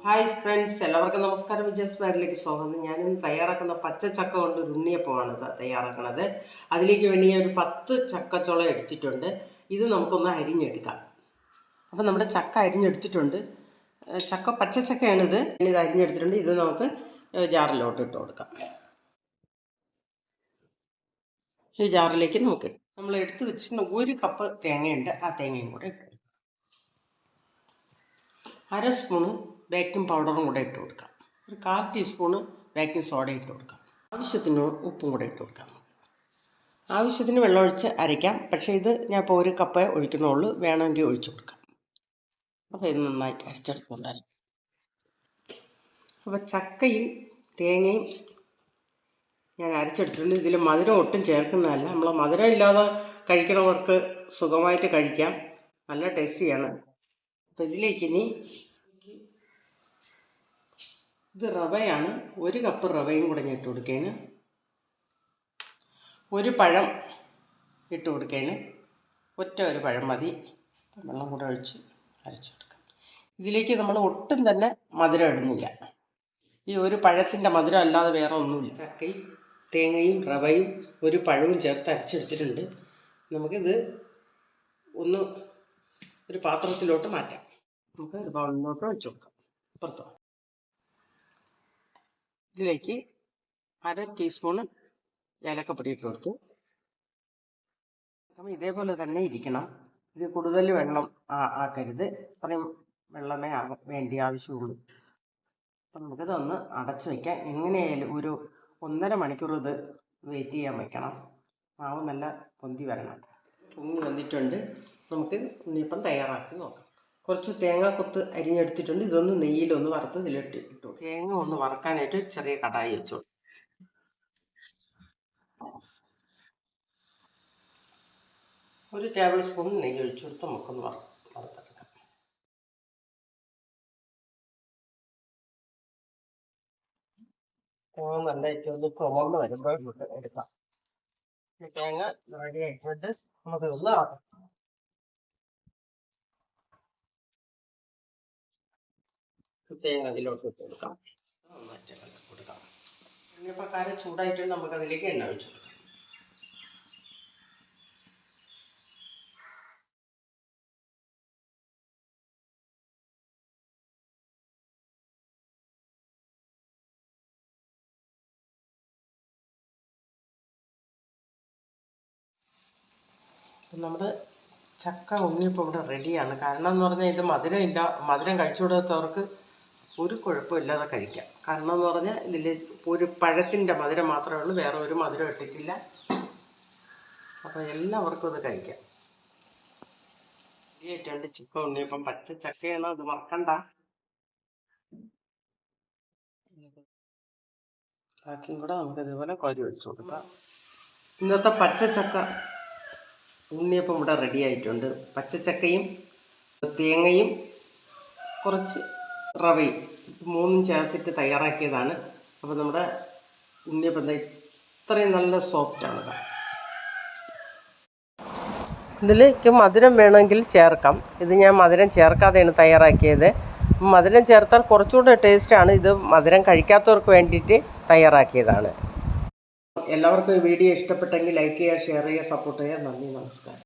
Hi friends, എല്ലാവർക്കും നമസ്കാരം. വിജയസ് ബാഡിലേക്ക് സ്വാഗതം. ഞാനിന്ന് തയ്യാറാക്കുന്ന പച്ചച്ചക്ക കൊണ്ട് ഒരു ഉണ്ണിയപ്പമാണ് തയ്യാറാക്കുന്നത്. അതിലേക്ക് വേണ്ടി ഞാൻ ഒരു 10 ചക്കച്ചുള എടുത്തിട്ടുണ്ട്. ഇത് നമുക്കൊന്ന് അരിഞ്ഞെടുക്കാം. അപ്പോൾ നമ്മുടെ ചക്ക അരിഞ്ഞെടുത്തിട്ടുണ്ട്. പച്ചച്ചക്കയാണിത്. ഇത് അരിഞ്ഞെടുത്തിട്ടുണ്ട്. ഇത് നമുക്ക് ജാറിലോട്ട് ഇട്ട് കൊടുക്കാം. ഈ ജാറിലേക്ക് നമുക്ക് നമ്മൾ എടുത്ത് വെച്ചിട്ട് 1 കപ്പ് തേങ്ങയുണ്ട്. ആ തേങ്ങയും കൂടെ ഇട്ട് 1/2 സ്പൂണ് ബേക്കിംഗ് പൗഡറും കൂടെ ഇട്ട് കൊടുക്കാം. ഒരു 1/4 ടീസ്പൂണ് ബേക്കിംഗ് സോഡ ഇട്ട് കൊടുക്കാം. ആവശ്യത്തിന് ഉപ്പും കൂടെ ഇട്ട് കൊടുക്കാം. ആവശ്യത്തിന് വെള്ളമൊഴിച്ച് അരയ്ക്കാം. പക്ഷേ ഇത് ഞാൻ ഇപ്പോൾ 1 കപ്പേ ഒഴിക്കണുള്ളൂ. വേണമെങ്കിൽ ഒഴിച്ചു കൊടുക്കാം. അപ്പോൾ ഇത് നന്നായിട്ട് അരച്ചെടുത്തുകൊണ്ടാലും. അപ്പോൾ ചക്കയും തേങ്ങയും ഞാൻ അരച്ചെടുത്തിട്ടുണ്ട്. ഇതിൽ മധുരം ഒട്ടും ചേർക്കുന്നതല്ല. നമ്മൾ മധുരം ഇല്ലാതെ കഴിക്കണവർക്ക് സുഖമായിട്ട് കഴിക്കാം. നല്ല ടേസ്റ്റിയാണ്. അപ്പോൾ ഇതിലേക്ക് ഇനി ഇത് റവയാണ്. 1 കപ്പ് റവയും കൂടെ ഞാൻ ഇട്ട് കൊടുക്കുകയാണ്. 1 പഴം ഇട്ട് കൊടുക്കുകയാണ്. ഒരു പഴം മതി. വെള്ളം കൂടെ ഒഴിച്ച് അരച്ചു കൊടുക്കാം. ഇതിലേക്ക് നമ്മൾ ഒട്ടും തന്നെ മധുരം ഇടുന്നില്ല. ഈ 1 പഴത്തിൻ്റെ മധുരം അല്ലാതെ വേറെ ഒന്നുമില്ല. ചക്കയും തേങ്ങയും റവയും 1 പഴവും ചേർത്ത് അരച്ചെടുത്തിട്ടുണ്ട്. നമുക്കിത് ഒന്ന് ഒരു പാത്രത്തിലോട്ട് മാറ്റാം. നമുക്ക് ഒരു ബൗളിലോട്ട് ഒഴിച്ചു കൊടുക്കാം. പുറത്തോ ഇതിലേക്ക് 1/2 ടീസ്പൂണ് ഏലക്കപ്പൊടി ഇട്ട് കൊടുത്തു. അപ്പം ഇതേപോലെ തന്നെ ഇരിക്കണം. ഇത് കൂടുതൽ വെള്ളം ആക്കരുത്. അത്രയും വെള്ളമേ വേണ്ടി ആവശ്യമുള്ളൂ. അപ്പം നമുക്കിതൊന്ന് അടച്ചു വയ്ക്കാം. എങ്ങനെയായാലും ഒരു 1.5 മണിക്കൂർ ഇത് വെയിറ്റ് ചെയ്യാൻ വയ്ക്കണം. മാവ് നല്ല പൊന്തി വരണം. പൊങ്ങി വന്നിട്ടുണ്ട്. നമുക്ക് ഉണ്ണിയപ്പം തയ്യാറാക്കി നോക്കാം. കുറച്ച് തേങ്ങാക്കൊത്ത് അരിഞ്ഞെടുത്തിട്ടുണ്ട്. ഇതൊന്ന് നെയ്യിലൊന്ന് വറുത്ത് ഇതിലിട്ട് ഇട്ടു. തേങ്ങ ഒന്ന് വറുക്കാനായിട്ട് ഒരു ചെറിയ കടായി വെച്ചോളൂ. ഒരു ടേബിൾ സ്പൂൺ നെയ്യ് ഒഴിച്ചു കൊടുത്ത് നമുക്കൊന്ന് വറുത്തെടുക്കാം. തേങ്ങ നല്ലതായിട്ട് ഒന്ന് ചുമന്ന് വരുമ്പോൾ എടുക്കാം. തേങ്ങ റെഡി ആയിട്ടുണ്ട്. നമുക്ക് ഒന്ന് ആക്കാം. തേങ്ങ അതിലോട്ട് ഇട്ട് കൊടുക്കാം. നന്നായിട്ട് ഇളക്കി കൊടുക്കാം. ഉണ്ണിയപ്പക്കാരെ ചൂടായിട്ട് നമുക്കതിലേക്ക് എണ്ണ ഒഴിച്ചു കൊടുക്കാം. നമ്മുടെ ചക്ക ഉണ്ണിയപ്പം ഇവിടെ റെഡിയാണ്. കാരണം എന്ന് പറഞ്ഞാൽ ഇത് മധുരം കഴിച്ചു കൊടുത്തവർക്ക് ഒരു കുഴപ്പമില്ലാതെ കഴിക്കാം. കാരണം എന്ന് പറഞ്ഞാൽ ഇതിൽ 1 പഴത്തിൻ്റെ മധുരം മാത്രമേ ഉള്ളൂ. വേറെ ഒരു മധുരം ഇട്ടിട്ടില്ല. അപ്പോൾ എല്ലാവർക്കും ഇത് കഴിക്കാം. റെഡിയായിട്ടുണ്ട് ചക്ക ഉണ്ണിയപ്പം. പച്ച ചക്കയാണ്, അത് മറക്കണ്ട. ബാക്കിയും കൂടെ നമുക്ക് ഇതുപോലെ കോരി വെച്ച് കൊടുക്കാം. ഇന്നത്തെ പച്ചച്ചക്ക ഉണ്ണിയപ്പം ഇവിടെ റെഡി ആയിട്ടുണ്ട്. പച്ചച്ചക്കയും തേങ്ങയും കുറച്ച് റവയും 3 ചേർത്തിട്ട് തയ്യാറാക്കിയതാണ്. അപ്പോൾ നമ്മുടെ ഉണ്ണിയപ്പം ഇത്രയും നല്ല സോഫ്റ്റാണ്. ഇതിലേക്ക് മധുരം വേണമെങ്കിൽ ചേർക്കാം. ഇത് ഞാൻ മധുരം ചേർക്കാതെയാണ് തയ്യാറാക്കിയത്. മധുരം ചേർത്താൽ കുറച്ചുകൂടെ ടേസ്റ്റാണ്. ഇത് മധുരം കഴിക്കാത്തവർക്ക് വേണ്ടിയിട്ട് തയ്യാറാക്കിയതാണ്. എല്ലാവർക്കും ഈ വീഡിയോ ഇഷ്ടപ്പെട്ടെങ്കിൽ ലൈക്ക് ചെയ്യുക, ഷെയർ ചെയ്യുക, സപ്പോർട്ട് ചെയ്യുക. നന്ദി, നമസ്കാരം.